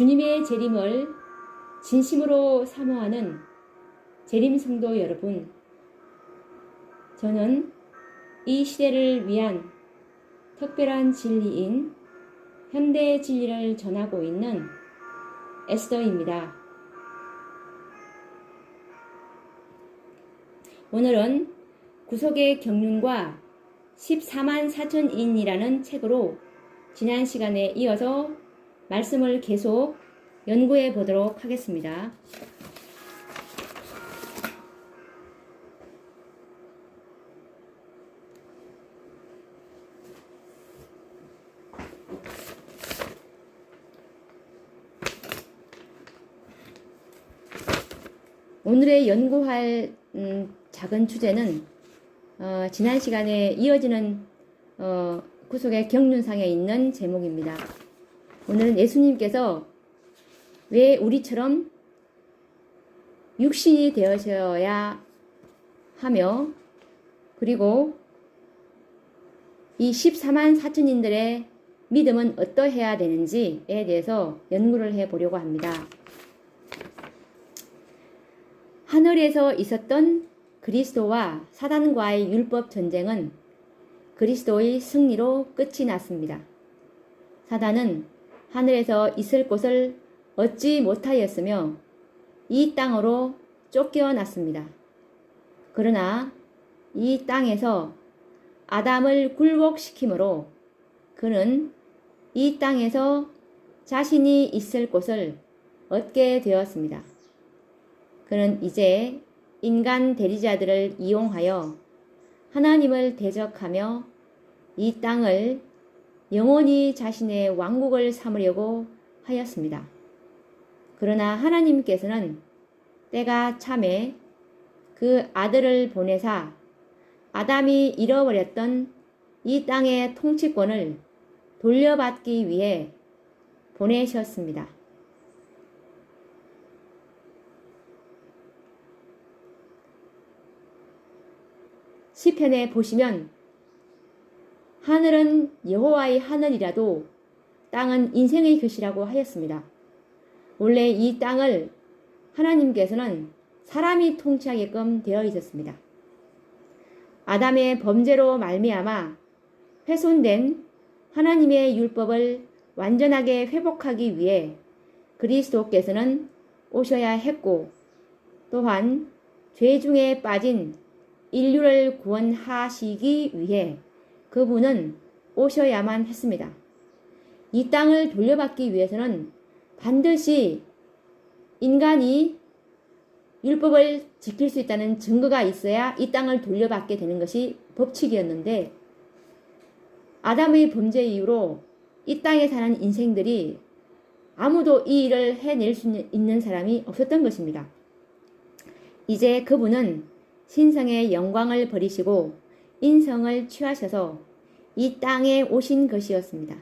주님의 재림을 진심으로 사모하는 재림 성도 여러분, 저는 이 시대를 위한 특별한 진리인 현대 진리를 전하고 있는 에스더입니다. 오늘은 구속의 경륜과 14만 4천인이라는 책으로 지난 시간에 이어서 말씀을 계속 연구해 보도록 하겠습니다. 오늘의 연구할 작은 주제는 지난 시간에 이어지는 구속의 경륜상에 있는 제목입니다. 오늘은 예수님께서 왜 우리처럼 육신이 되어셔야 하며, 그리고 이 14만 4천인들의 믿음은 어떠해야 되는지에 대해서 연구를 해보려고 합니다. 하늘에서 있었던 그리스도와 사단과의 율법 전쟁은 그리스도의 승리로 끝이 났습니다. 사단은 하늘에서 있을 곳을 얻지 못하였으며 이 땅으로 쫓겨났습니다. 그러나 이 땅에서 아담을 굴복시키므로 그는 이 땅에서 자신이 있을 곳을 얻게 되었습니다. 그는 이제 인간 대리자들을 이용하여 하나님을 대적하며 이 땅을 영원히 자신의 왕국을 삼으려고 하였습니다. 그러나 하나님께서는 때가 참에 그 아들을 보내사 아담이 잃어버렸던 이 땅의 통치권을 돌려받기 위해 보내셨습니다. 시편에 보시면 하늘은 여호와의 하늘이라도 땅은 인생의 것이라고 하였습니다. 원래 이 땅을 하나님께서는 사람이 통치하게끔 되어 있었습니다. 아담의 범죄로 말미암아 훼손된 하나님의 율법을 완전하게 회복하기 위해 그리스도께서는 오셔야 했고, 또한 죄 중에 빠진 인류를 구원하시기 위해 그분은 오셔야만 했습니다. 이 땅을 돌려받기 위해서는 반드시 인간이 율법을 지킬 수 있다는 증거가 있어야 이 땅을 돌려받게 되는 것이 법칙이었는데, 아담의 범죄 이후로 이 땅에 사는 인생들이 아무도 이 일을 해낼 수 있는 사람이 없었던 것입니다. 이제 그분은 신성의 영광을 버리시고 인성을 취하셔서 이 땅에 오신 것이었습니다.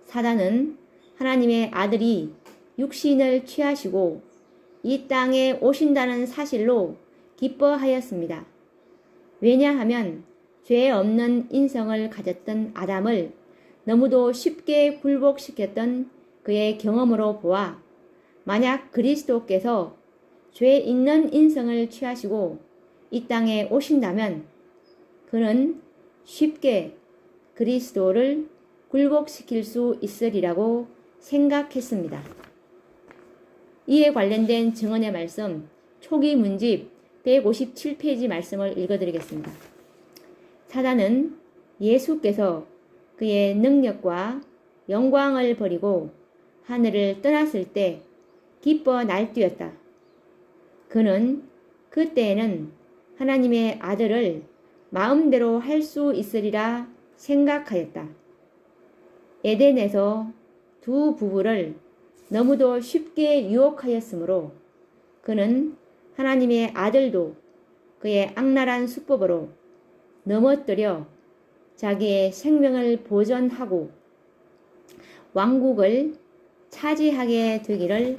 사단은 하나님의 아들이 육신을 취하시고 이 땅에 오신다는 사실로 기뻐하였습니다. 왜냐하면 죄 없는 인성을 가졌던 아담을 너무도 쉽게 굴복시켰던 그의 경험으로 보아, 만약 그리스도께서 죄 있는 인성을 취하시고 이 땅에 오신다면 그는 쉽게 그리스도를 굴복시킬 수 있으리라고 생각했습니다. 이에 관련된 증언의 말씀, 초기 문집 157페이지 말씀을 읽어드리겠습니다. 사단은 예수께서 그의 능력과 영광을 버리고 하늘을 떠났을 때 기뻐 날뛰었다. 그는 그때에는 하나님의 아들을 마음대로 할 수 있으리라 생각하였다. 에덴에서 두 부부를 너무도 쉽게 유혹하였으므로 그는 하나님의 아들도 그의 악랄한 수법으로 넘어뜨려 자기의 생명을 보존하고 왕국을 차지하게 되기를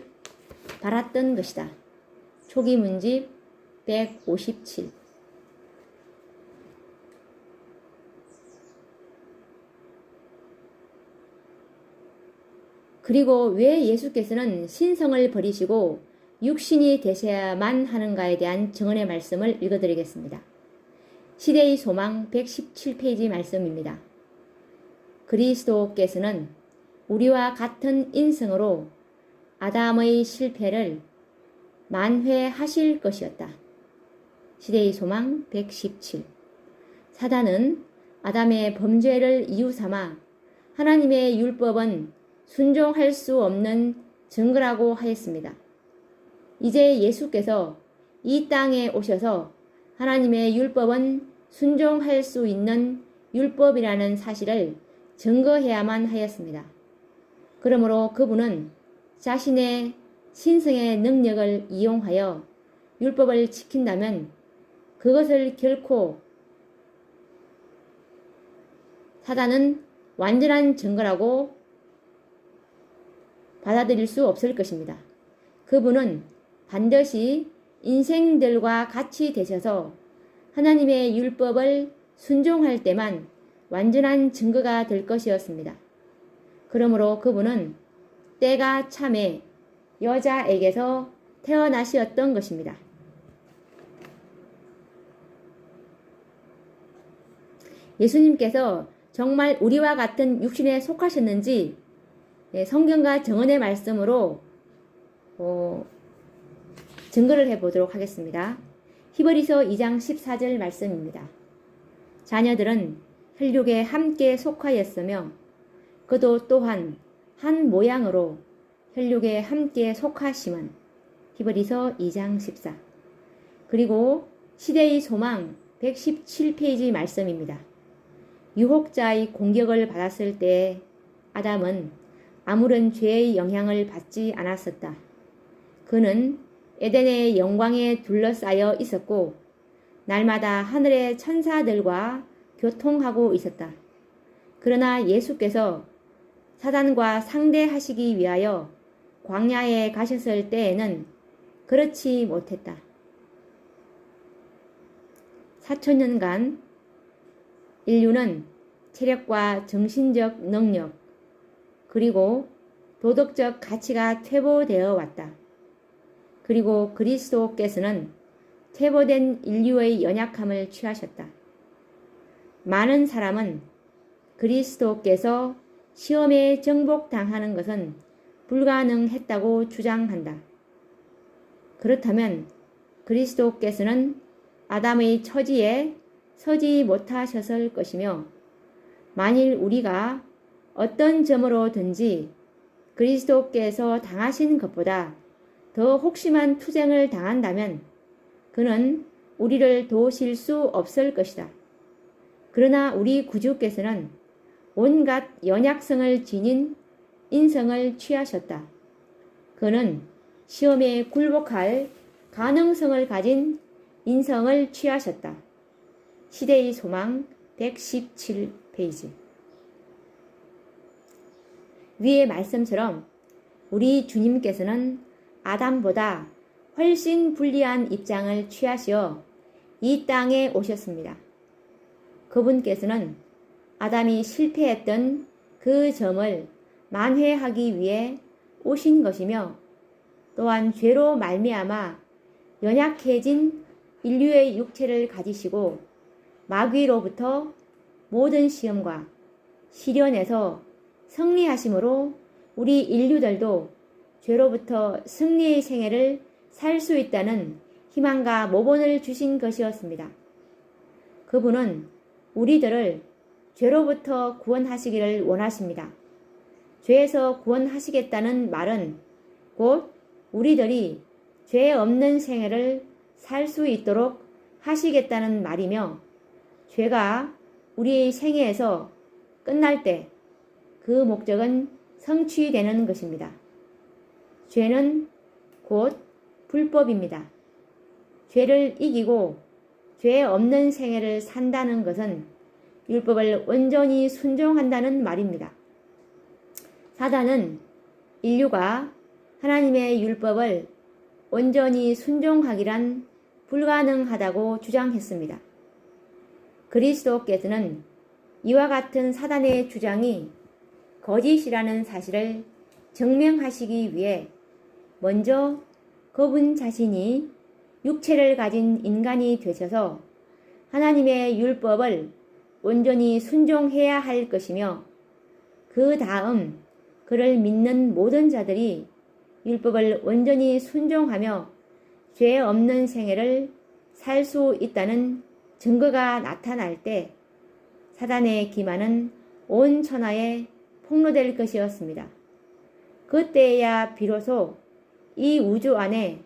바랐던 것이다. 초기 문집 157. 그리고 왜 예수께서는 신성을 버리시고 육신이 되셔야만 하는가에 대한 증언의 말씀을 읽어드리겠습니다. 시대의 소망 117페이지 말씀입니다. 그리스도께서는 우리와 같은 인성으로 아담의 실패를 만회하실 것이었다. 시대의 소망 117. 사단은 아담의 범죄를 이유 삼아 하나님의 율법은 순종할 수 없는 증거라고 하였습니다. 이제 예수께서 이 땅에 오셔서 하나님의 율법은 순종할 수 있는 율법이라는 사실을 증거해야만 하였습니다. 그러므로 그분은 자신의 신성의 능력을 이용하여 율법을 지킨다면 그것을 결코 사단은 완전한 증거라고 받아들일 수 없을 것입니다. 그분은 반드시 인생들과 같이 되셔서 하나님의 율법을 순종할 때만 완전한 증거가 될 것이었습니다. 그러므로 그분은 때가 참에 여자에게서 태어나셨던 것입니다. 예수님께서 정말 우리와 같은 육신에 속하셨는지 성경과 정언의 말씀으로 증거를 해보도록 하겠습니다. 히브리서 2장 14절 말씀입니다. 자녀들은 혈육에 함께 속하였으며 그도 또한 한 모양으로 혈육에 함께 속하심은 히브리서 2장 14. 그리고 시대의 소망 117페이지 말씀입니다. 유혹자의 공격을 받았을 때 아담은 아무런 죄의 영향을 받지 않았었다. 그는 에덴의 영광에 둘러싸여 있었고 날마다 하늘의 천사들과 교통하고 있었다. 그러나 예수께서 사단과 상대하시기 위하여 광야에 가셨을 때에는 그렇지 못했다. 4,000년간 인류는 체력과 정신적 능력 그리고 도덕적 가치가 퇴보되어 왔다. 그리고 그리스도께서는 퇴보된 인류의 연약함을 취하셨다. 많은 사람은 그리스도께서 시험에 정복당하는 것은 불가능했다고 주장한다. 그렇다면 그리스도께서는 아담의 처지에 서지 못하셨을 것이며 만일 우리가 어떤 점으로든지 그리스도께서 당하신 것보다 더 혹심한 투쟁을 당한다면 그는 우리를 도우실 수 없을 것이다. 그러나 우리 구주께서는 온갖 연약성을 지닌 인성을 취하셨다. 그는 시험에 굴복할 가능성을 가진 인성을 취하셨다. 시대의 소망 117페이지. 위의 말씀처럼 우리 주님께서는 아담보다 훨씬 불리한 입장을 취하시어 이 땅에 오셨습니다. 그분께서는 아담이 실패했던 그 점을 만회하기 위해 오신 것이며 또한 죄로 말미암아 연약해진 인류의 육체를 가지시고 마귀로부터 모든 시험과 시련에서 승리하심으로 우리 인류들도 죄로부터 승리의 생애를 살 수 있다는 희망과 모본을 주신 것이었습니다. 그분은 우리들을 죄로부터 구원하시기를 원하십니다. 죄에서 구원하시겠다는 말은 곧 우리들이 죄 없는 생애를 살 수 있도록 하시겠다는 말이며 죄가 우리의 생애에서 끝날 때 그 목적은 성취되는 것입니다. 죄는 곧 불법입니다. 죄를 이기고 죄 없는 생애를 산다는 것은 율법을 온전히 순종한다는 말입니다. 사단은 인류가 하나님의 율법을 온전히 순종하기란 불가능하다고 주장했습니다. 그리스도께서는 이와 같은 사단의 주장이 거짓이라는 사실을 증명하시기 위해 먼저 그분 자신이 육체를 가진 인간이 되셔서 하나님의 율법을 온전히 순종해야 할 것이며 그 다음 그를 믿는 모든 자들이 율법을 온전히 순종하며 죄 없는 생애를 살 수 있다는 증거가 나타날 때 사단의 기만은 온 천하에 폭로될 것이었습니다. 그때야 비로소 이 우주 안에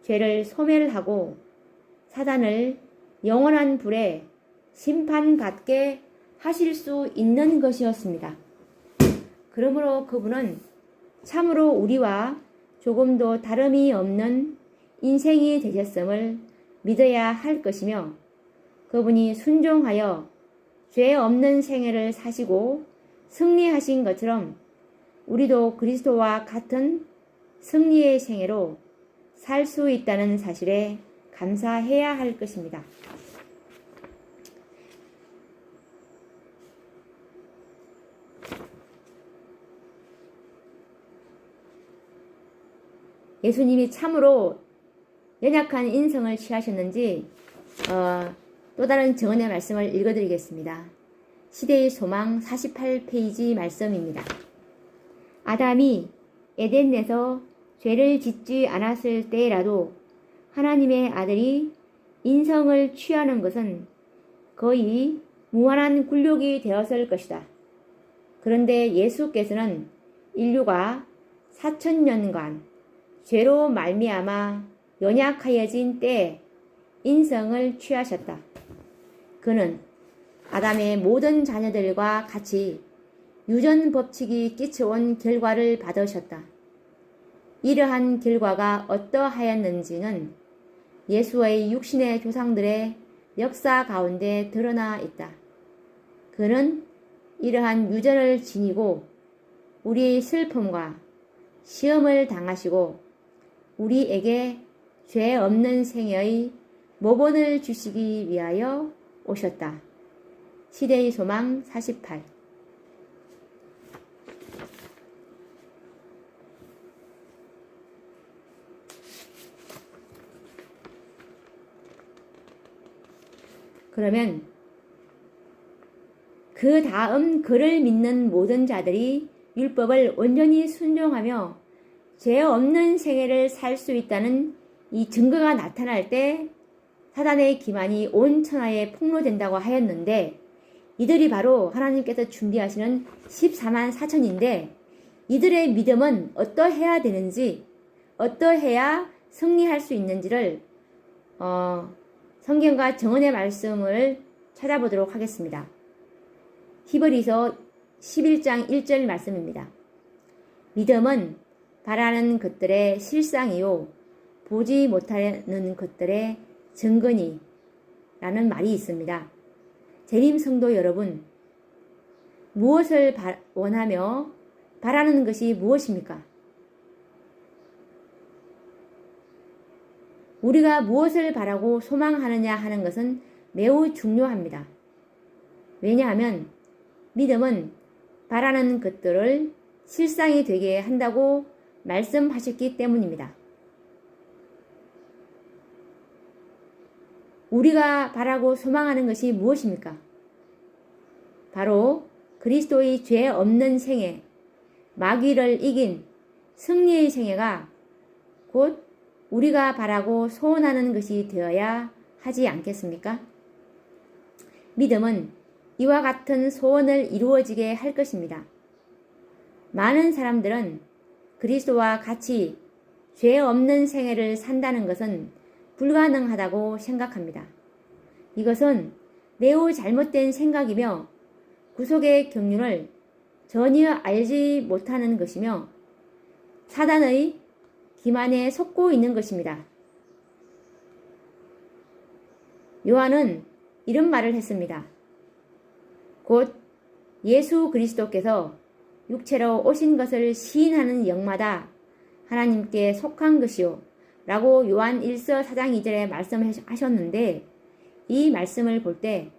죄를 소멸하고 사단을 영원한 불에 심판받게 하실 수 있는 것이었습니다. 그러므로 그분은 참으로 우리와 조금도 다름이 없는 인생이 되셨음을 믿어야 할 것이며 그분이 순종하여 죄 없는 생애를 사시고 승리하신 것처럼 우리도 그리스도와 같은 승리의 생애로 살 수 있다는 사실에 감사해야 할 것입니다. 예수님이 참으로 연약한 인성을 취하셨는지 또 다른 증언의 말씀을 읽어드리겠습니다. 시대의 소망 48페이지 말씀입니다. 아담이 에덴에서 죄를 짓지 않았을 때라도 하나님의 아들이 인성을 취하는 것은 거의 무한한 굴욕이 되었을 것이다. 그런데 예수께서는 인류가 4000년간 죄로 말미암아 연약하여진 때에 인성을 취하셨다. 그는 아담의 모든 자녀들과 같이 유전 법칙이 끼쳐온 결과를 받으셨다. 이러한 결과가 어떠하였는지는 예수의 육신의 조상들의 역사 가운데 드러나 있다. 그는 이러한 유전을 지니고 우리의 슬픔과 시험을 당하시고 우리에게 죄 없는 생애의 모본을 주시기 위하여 오셨다. 시대의 소망 48. 그러면 그 다음 그를 믿는 모든 자들이 율법을 온전히 순종하며 죄 없는 생애를 살 수 있다는 이 증거가 나타날 때 사단의 기만이 온 천하에 폭로된다고 하였는데 이들이 바로 하나님께서 준비하시는 14만 4천인데 이들의 믿음은 어떠해야 되는지 어떠해야 승리할 수 있는지를 성경과 정언의 말씀을 찾아보도록 하겠습니다. 히브리서 11장 1절 말씀입니다. 믿음은 바라는 것들의 실상이요 보지 못하는 것들의 증거니 라는 말이 있습니다. 재림 성도 여러분, 무엇을 원하며 바라는 것이 무엇입니까? 우리가 무엇을 바라고 소망하느냐 하는 것은 매우 중요합니다. 왜냐하면 믿음은 바라는 것들을 실상이 되게 한다고 말씀하셨기 때문입니다. 우리가 바라고 소망하는 것이 무엇입니까? 바로 그리스도의 죄 없는 생애, 마귀를 이긴 승리의 생애가 곧 우리가 바라고 소원하는 것이 되어야 하지 않겠습니까? 믿음은 이와 같은 소원을 이루어지게 할 것입니다. 많은 사람들은 그리스도와 같이 죄 없는 생애를 산다는 것은 불가능하다고 생각합니다. 이것은 매우 잘못된 생각이며 구속의 경륜을 전혀 알지 못하는 것이며 사단의 기만에 속고 있는 것입니다. 요한은 이런 말을 했습니다. 곧 예수 그리스도께서 육체로 오신 것을 시인하는 영마다 하나님께 속한 것이요 라고 요한 1서 4장 2절에 말씀하셨는데 이 말씀을 볼 때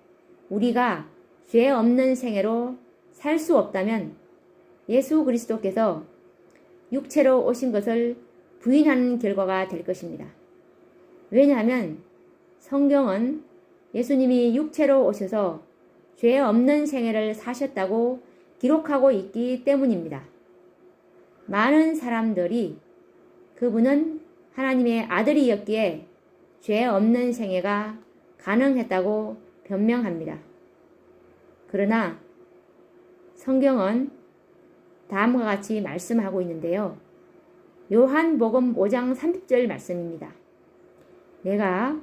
우리가 죄 없는 생애로 살 수 없다면 예수 그리스도께서 육체로 오신 것을 부인하는 결과가 될 것입니다. 왜냐하면 성경은 예수님이 육체로 오셔서 죄 없는 생애를 사셨다고 기록하고 있기 때문입니다. 많은 사람들이 그분은 하나님의 아들이었기에 죄 없는 생애가 가능했다고 변명합니다. 그러나 성경은 다음과 같이 말씀하고 있는데요. 요한복음 5장 30절 말씀입니다. 내가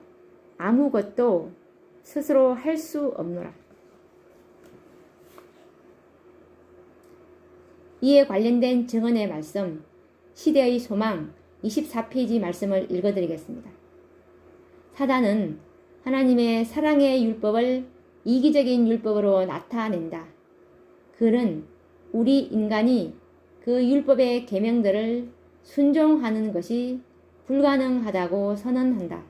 아무것도 스스로 할 수 없노라. 이에 관련된 증언의 말씀, 시대의 소망 24페이지 말씀을 읽어드리겠습니다. 사단은 하나님의 사랑의 율법을 이기적인 율법으로 나타낸다. 그는 우리 인간이 그 율법의 계명들을 순종하는 것이 불가능하다고 선언한다.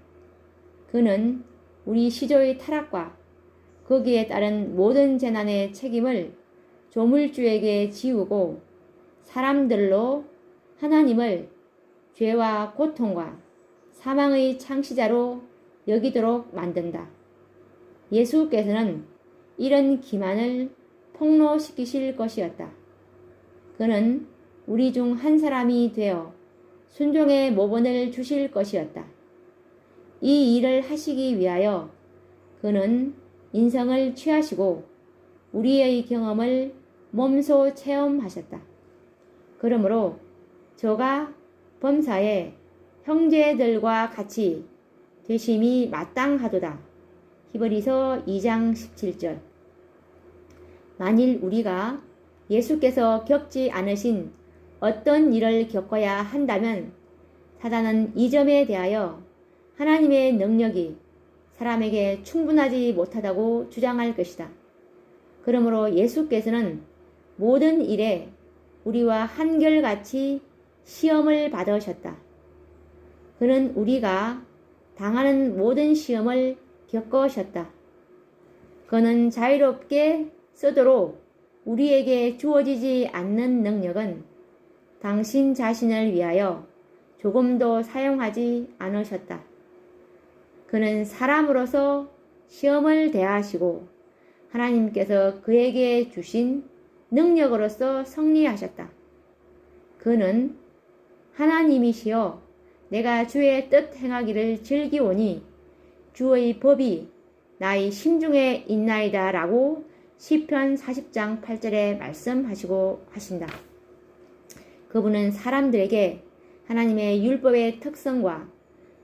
그는 우리 시조의 타락과 거기에 따른 모든 재난의 책임을 조물주에게 지우고 사람들로 하나님을 죄와 고통과 사망의 창시자로 여기도록 만든다. 예수께서는 이런 기만을 폭로시키실 것이었다. 그는 우리 중 한 사람이 되어 순종의 모본을 주실 것이었다. 이 일을 하시기 위하여 그는 인성을 취하시고 우리의 경험을 몸소 체험하셨다. 그러므로 저가 범사에 형제들과 같이 되심이 마땅하도다. 히브리서 2장 17절. 만일 우리가 예수께서 겪지 않으신 어떤 일을 겪어야 한다면 사단은 이 점에 대하여 하나님의 능력이 사람에게 충분하지 못하다고 주장할 것이다. 그러므로 예수께서는 모든 일에 우리와 한결같이 시험을 받으셨다. 그는 우리가 당하는 모든 시험을 겪으셨다. 그는 자유롭게 쓰도록 우리에게 주어지지 않는 능력은 당신 자신을 위하여 조금도 사용하지 않으셨다. 그는 사람으로서 시험을 대하시고 하나님께서 그에게 주신 능력으로서 승리하셨다. 그는 하나님이시여 내가 주의 뜻 행하기를 즐기오니 주의 법이 나의 심중에 있나이다 라고 시편 40장 8절에 말씀하시고 하신다. 그분은 사람들에게 하나님의 율법의 특성과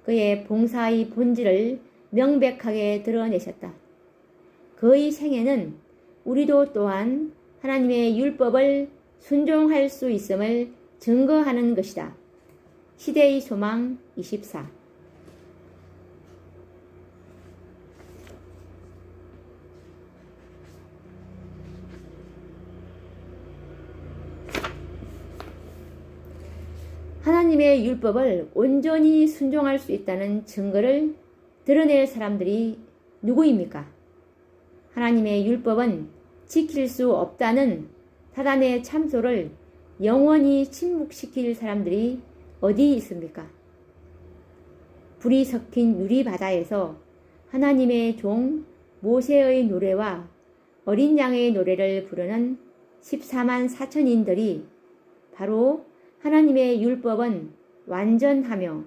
그의 봉사의 본질을 명백하게 드러내셨다. 그의 생애는 우리도 또한 하나님의 율법을 순종할 수 있음을 증거하는 것이다. 시대의 소망 24. 하나님의 율법을 온전히 순종할 수 있다는 증거를 드러낼 사람들이 누구입니까? 하나님의 율법은 지킬 수 없다는 사단의 참소를 영원히 침묵시킬 사람들이 어디 있습니까? 불이 섞인 유리바다에서 하나님의 종 모세의 노래와 어린 양의 노래를 부르는 14만 4천인들이 바로 하나님의 율법은 완전하며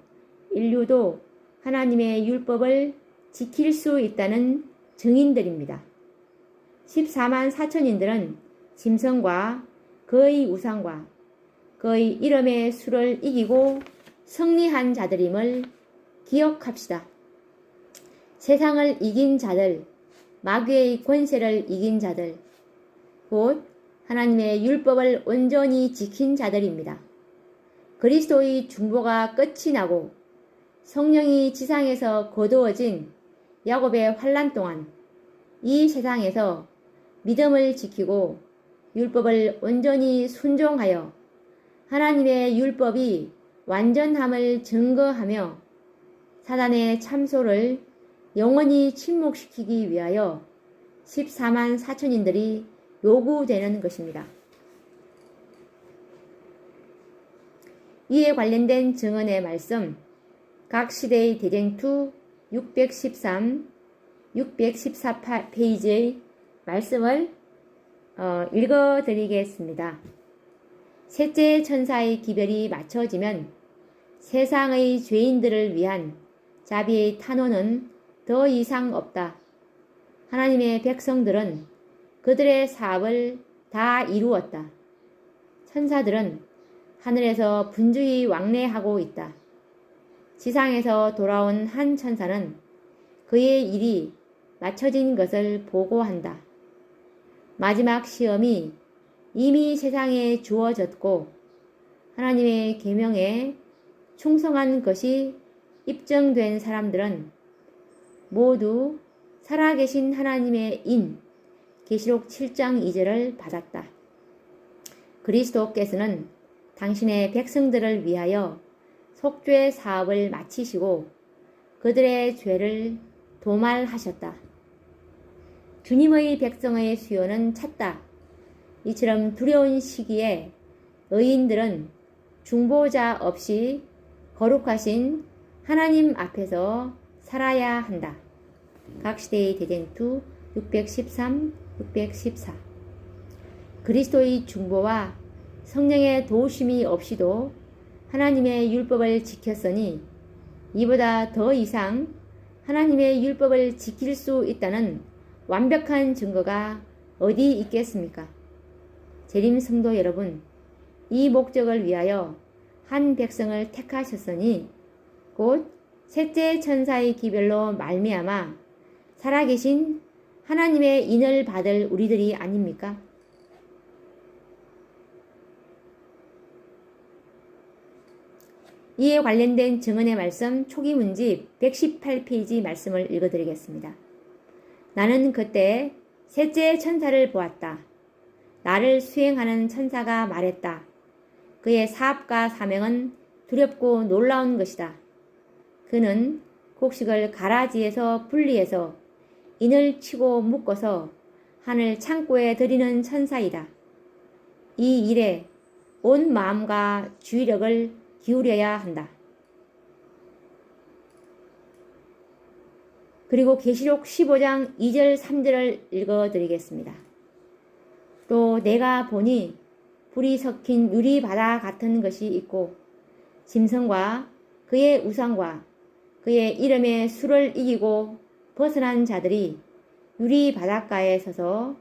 인류도 하나님의 율법을 지킬 수 있다는 증인들입니다. 14만 4천인들은 짐승과 그의 우상과 그의 이름의 수를 이기고 승리한 자들임을 기억합시다. 세상을 이긴 자들, 마귀의 권세를 이긴 자들, 곧 하나님의 율법을 온전히 지킨 자들입니다. 그리스도의 중보가 끝이 나고 성령이 지상에서 거두어진 야곱의 환난 동안 이 세상에서 믿음을 지키고 율법을 온전히 순종하여 하나님의 율법이 완전함을 증거하며 사단의 참소를 영원히 침묵시키기 위하여 14만 4천인들이 요구되는 것입니다. 이에 관련된 증언의 말씀, 각 시대의 대쟁투 613, 614 페이지의 말씀을 읽어드리겠습니다. 셋째 천사의 기별이 맞춰지면 세상의 죄인들을 위한 자비의 탄원은 더 이상 없다. 하나님의 백성들은 그들의 사업을 다 이루었다. 천사들은 하늘에서 분주히 왕래하고 있다. 지상에서 돌아온 한 천사는 그의 일이 맞춰진 것을 보고한다. 마지막 시험이 이미 세상에 주어졌고 하나님의 계명에 충성한 것이 입증된 사람들은 모두 살아계신 하나님의 인 계시록 7장 2절을 받았다. 그리스도께서는 당신의 백성들을 위하여 속죄 사업을 마치시고 그들의 죄를 도말하셨다. 주님의 백성의 수요는 찼다. 이처럼 두려운 시기에 의인들은 중보자 없이 거룩하신 하나님 앞에서 살아야 한다. 각 시대의 대쟁투 613, 614. 그리스도의 중보와 성령의 도우심이 없이도 하나님의 율법을 지켰으니 이보다 더 이상 하나님의 율법을 지킬 수 있다는 완벽한 증거가 어디 있겠습니까? 재림 성도 여러분, 이 목적을 위하여 한 백성을 택하셨으니 곧 셋째 천사의 기별로 말미암아 살아계신 하나님의 인을 받을 우리들이 아닙니까? 이에 관련된 증언의 말씀 초기 문집 118페이지 말씀을 읽어드리겠습니다. 나는 그때 셋째 천사를 보았다. 나를 수행하는 천사가 말했다. 그의 사업과 사명은 두렵고 놀라운 것이다. 그는 곡식을 가라지에서 분리해서 인을 치고 묶어서 하늘 창고에 들이는 천사이다. 이 일에 온 마음과 주의력을 기울여야 한다. 그리고 계시록 15장 2절 3절을 읽어드리겠습니다. 또 내가 보니 불이 섞인 유리바다 같은 것이 있고 짐승과 그의 우상과 그의 이름의 수를 이기고 벗어난 자들이 유리바닷가에 서서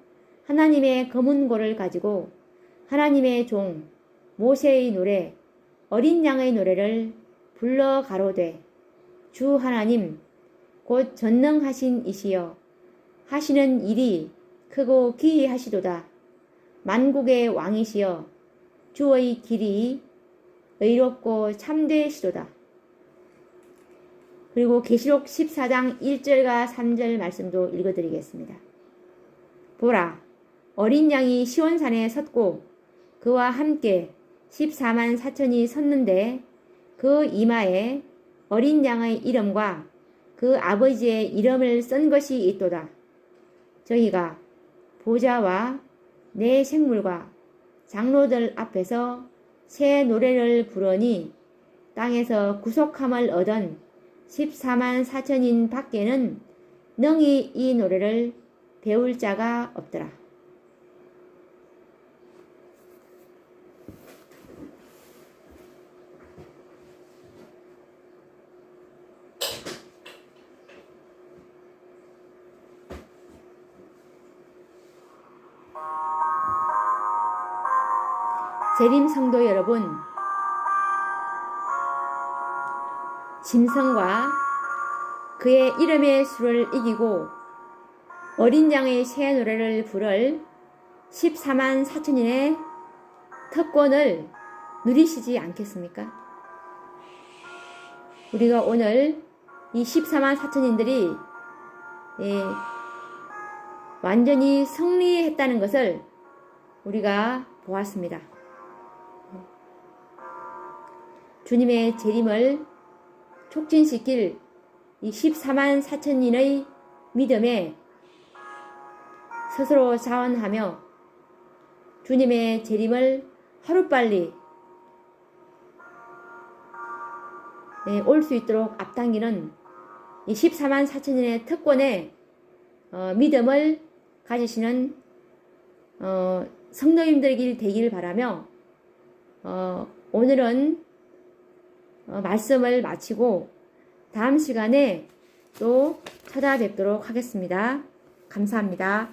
하나님의 검은 고를 가지고 하나님의 종 모세의 노래 어린 양의 노래를 불러 가로되 주 하나님 곧 전능하신 이시여 하시는 일이 크고 기이하시도다. 만국의 왕이시여 주의 길이 의롭고 참되시도다. 그리고 계시록 14장 1절과 3절 말씀도 읽어드리겠습니다. 보라, 어린 양이 시온산에 섰고 그와 함께 14만 4천이 섰는데 그 이마에 어린 양의 이름과 그 아버지의 이름을 쓴 것이 있도다. 저희가 보좌와 내 생물과 장로들 앞에서 새 노래를 부르니 땅에서 구속함을 얻은 14만 4천인 밖에는 능히 이 노래를 배울 자가 없더라. 재림 성도 여러분, 짐승과 그의 이름의 수를 이기고 어린 양의 새 노래를 부를 14만 4천인의 특권을 누리시지 않겠습니까? 우리가 오늘 이 14만 4천인들이 완전히 승리했다는 것을 우리가 보았습니다. 주님의 재림을 촉진시킬 이 14만 4천인의 믿음에 스스로 자원하며 주님의 재림을 하루빨리 올 수 있도록 앞당기는 이 14만 4천년의 특권에 믿음을 가지시는 성도님들이 되기를 바라며 오늘은 말씀을 마치고 다음 시간에 또 찾아뵙도록 하겠습니다. 감사합니다.